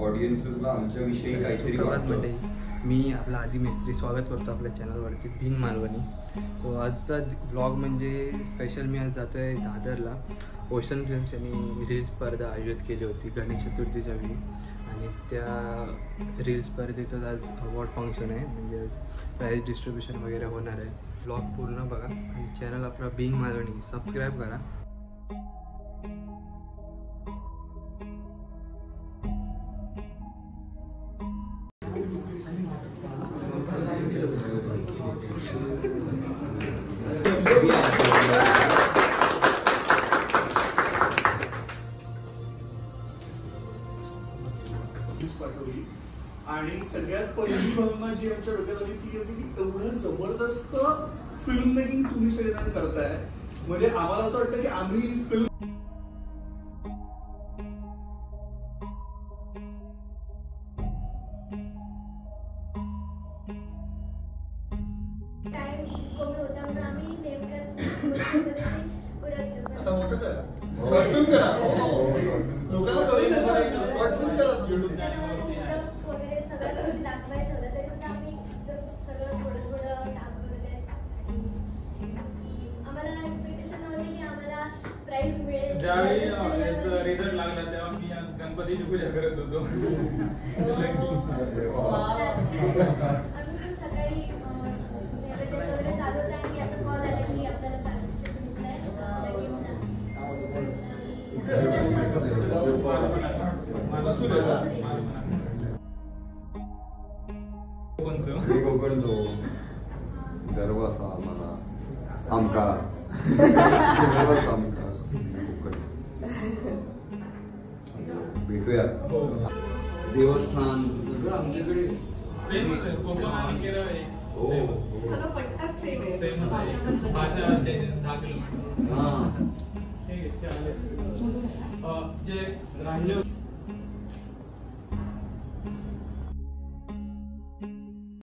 ऑडियन्सेसला आमच्याविषयी काहीतरी मंडळी, मी आपला आदी मिस्त्री स्वागत करतो आपल्या चॅनलवरती भिंग मालवणी. सो आजचा व्लॉग म्हणजे स्पेशल. मी आज जातो आहे दादरला. ओशन फिल्म्स यांनी रील स्पर्धा आयोजित केली होती गणेश चतुर्थीच्या वेळी, आणि त्या रील स्पर्धेचं आज अवॉर्ड फंक्शन आहे, म्हणजे प्राईज डिस्ट्रीब्युशन वगैरे होणार आहे. व्लॉग पूर्ण बघा आणि चॅनल आपला भिंग मालवणी सबस्क्राईब करा. पाठवली आणि सगळ्यात पहिली भावना जी आमच्या डोक्यात आली ती होती की एवढं जबरदस्त फिल्म मेकिंग तुम्ही सगळेजण करताय, म्हणजे आम्हाला असं वाटतं की आम्ही फिल्म ज्यावेळी याचा रिझल्ट लागला तेव्हा मी गणपतीची पूजा करत होतो. कोकणचो गर्व असा आम्हाला आमका भेटूया. देवस्थान सगळं आमच्याकडे सेम आहे. कोकण आणि केरळ आहे. सगळं पट्टात सेम आहे. सेम आहे. भाषा 10 किलोमीटर. हां ठीक आहे. जे राहिलं